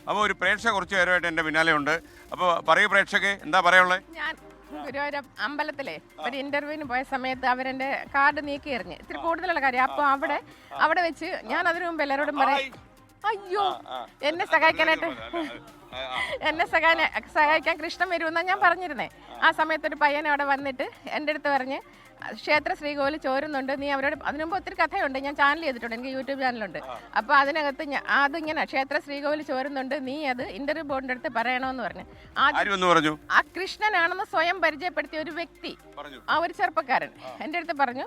അപ്പോൾ ഒരു പ്രേക്ഷക കുറച്ച് നേരമായിട്ട് എൻ്റെ പിന്നാലെ ഉണ്ട്. അപ്പോൾ പറയൂ പ്രേക്ഷകെ, എന്താ പറയാനുള്ളത്? ഞാൻ ഗുരുവായൂർ അമ്പലത്തിലെ ഒരു ഇന്റർവ്യൂവിന് പോയ സമയത്ത് അവരെന്റെ കാർഡ് നീക്കി എറിഞ്ഞ് ഇത്തിരി കൂടുതലുള്ള കാര്യം. അപ്പോൾ അവിടെ വെച്ച് ഞാൻ അതിനു മുമ്പ് എല്ലാവരോടും പറയും, അയ്യോ എന്നെ സഹായിക്കാനായിട്ട് സഹായിക്കാൻ കൃഷ്ണൻ വരുമെന്നാണ് ഞാൻ പറഞ്ഞിരുന്നേ. ആ സമയത്ത് ഒരു പയ്യൻ അവിടെ വന്നിട്ട് എൻ്റെ അടുത്ത് പറഞ്ഞ് ക്ഷേത്ര ശ്രീകോവിൽ ചോരുന്നുണ്ട്, നീ അവരോട് അതിനുമുമ്പ് ഒത്തിരി കഥയുണ്ട്, ഞാൻ ചാനൽ ചെയ്തിട്ടുണ്ട്, എനിക്ക് യൂട്യൂബ് ചാനലുണ്ട്. അപ്പോൾ അതിനകത്ത് അതിങ്ങനെ ക്ഷേത്ര ശ്രീകോവിൽ ചോരുന്നുണ്ട്, നീ അത് ഇന്റർവ്യൂ ബോർഡിൻ്റെ അടുത്ത് പറയണമെന്ന് പറഞ്ഞു. ആ കൃഷ്ണനാണെന്ന് സ്വയം പരിചയപ്പെടുത്തിയ ഒരു വ്യക്തി, ആ ഒരു ചെറുപ്പക്കാരൻ എൻ്റെ അടുത്ത് പറഞ്ഞു,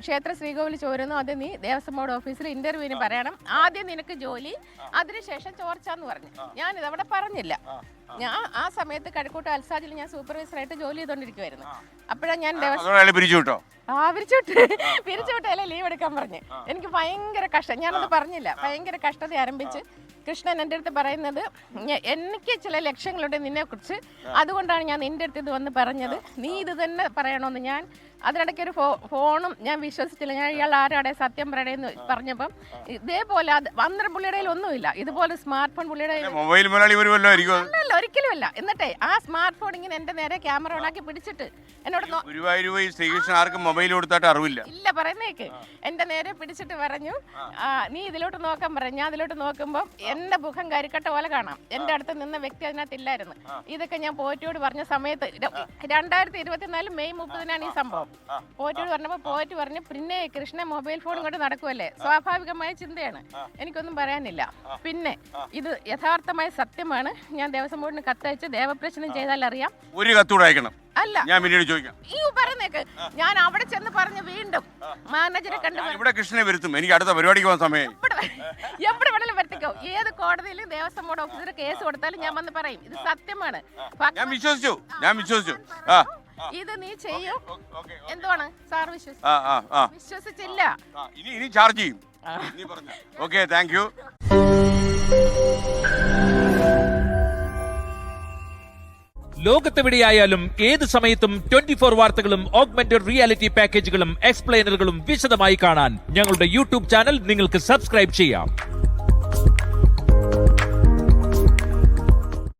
ക്ഷേത്ര ശ്രീകോവിൽ ചോരുന്നു, അത് നീ ദേവസ്വം ബോർഡ് ഓഫീസിൽ ഇന്റർവ്യൂവിന് പറയണം, ആദ്യം നിനക്ക് ജോലി, അതിനുശേഷം ചോർച്ചാന്ന് പറഞ്ഞു. ഞാനിത് അവിടെ പറഞ്ഞില്ല. ഞാൻ ആ സമയത്ത് കഴക്കൂട്ട് അൽസാജിൽ ഞാൻ സൂപ്പർവൈസറായിട്ട് ജോലി ചെയ്തോണ്ടിരിക്കുവായിരുന്നു. അപ്പോഴാണ് ഞാൻ പിരിച്ചുവിട്ടല്ലേ ലീവ് എടുക്കാൻ പറഞ്ഞു. എനിക്ക് ഭയങ്കര കഷ്ടം, ഞാനത് പറഞ്ഞില്ല, ഭയങ്കര കഷ്ടത ആരംഭിച്ച് കൃഷ്ണൻ എൻ്റെ അടുത്ത് പറയുന്നത്, എനിക്ക് ചില ലക്ഷ്യങ്ങളുണ്ട് നിന്നെ കുറിച്ച്, അതുകൊണ്ടാണ് ഞാൻ നിന്റെ അടുത്ത് ഇത് വന്ന് പറഞ്ഞത്, നീ ഇത് തന്നെ പറയണമെന്ന്. ഞാൻ അതിനിടയ്ക്ക് ഒരു ഫോണും ഞാൻ വിശ്വസിച്ചില്ല, ഞാൻ ഇയാൾ ആരാടെ സത്യം പറയണേന്ന് പറഞ്ഞപ്പം ഇതേപോലെ അത് അന്നേരം പുള്ളിയുടെ ഒന്നുമില്ല, ഇതുപോലെ സ്മാർട്ട് ഫോൺ പുള്ളിയുടെ ഒരിക്കലുമല്ല. എന്നിട്ടേ ആ സ്മാർട്ട് ഫോൺ ഇങ്ങനെ എന്റെ നേരെ ക്യാമറ ഓണാക്കി പിടിച്ചിട്ട് എന്നോട് ഇല്ല പറയുന്നേക്ക് എന്റെ നേരെ പിടിച്ചിട്ട് പറഞ്ഞു, നീ ഇതിലോട്ട് നോക്കാൻ പറഞ്ഞു. ഞാൻ അതിലോട്ട് നോക്കുമ്പോൾ എന്റെ മുഖം കരിക്കട്ട പോലെ കാണാം, എന്റെ അടുത്ത് നിന്ന വ്യക്തി അതിനകത്ത് ഇല്ലായിരുന്നു. ഇതൊക്കെ ഞാൻ പോറ്റിയോട് പറഞ്ഞ സമയത്ത് 2024 മെയ് 30 ഈ സംഭവം. പോറ്റിയോട് പറഞ്ഞപ്പോൾ പോറ്റി പറഞ്ഞു, പിന്നെ കൃഷ്ണൻ മൊബൈൽ ഫോൺ കൊണ്ട് നടക്കുമല്ലേ, സ്വാഭാവികമായ ചിന്തയാണ്, എനിക്കൊന്നും പറയാനില്ല. പിന്നെ ഇത് യഥാർത്ഥമായ സത്യമാണ്, ഞാൻ ദേവസ്വം ബോർഡിന് കത്തയച്ച് ദേവപ്രശ്നം ചെയ്താൽ അറിയാം. ഒരു കത്തൂടെ അയക്കണം. അല്ല ഞാൻ പിന്നീട് ചോദിക്കാം. പറയുന്നേക്ക് ഞാൻ അവിടെ ചെന്ന് പറഞ്ഞു, വീണ്ടും മാനേജറെ കണ്ടു ഇവിടെ കൃഷ്ണനെ വരുത്തും, എനിക്ക് അടുത്ത പരിപാടിക്ക് പോകാൻ സമയം. എവിടെ വേണമെങ്കിലും വരുത്തിക്കോ, ഏത് കോടതിയിലും ദേവസ്വം ബോർഡ് ഓഫീസർ കേസ് കൊടുത്താലും ഞാൻ വന്ന് പറയും, ഇത് സത്യമാണ്. ഞാൻ വിശ്വസിച്ചു. ഇത് നീ ചെയ്യൂ. എന്തുവാണ് സാർ വിശ്വസിച്ചില്ല, ഇനി ചാർജ് ചെയ്യും. Okay, thank you. ലോകത്തെവിടെയായാലും ഏത് സമയത്തും 24 വാർത്തകളും ഓഗ്മെന്റഡ് റിയാലിറ്റി പാക്കേജുകളും എക്സ്പ്ലെയിനറുകളും വിശദമായി കാണാൻ ഞങ്ങളുടെ യൂട്യൂബ് ചാനൽ നിങ്ങൾക്ക് സബ്സ്ക്രൈബ് ചെയ്യാം.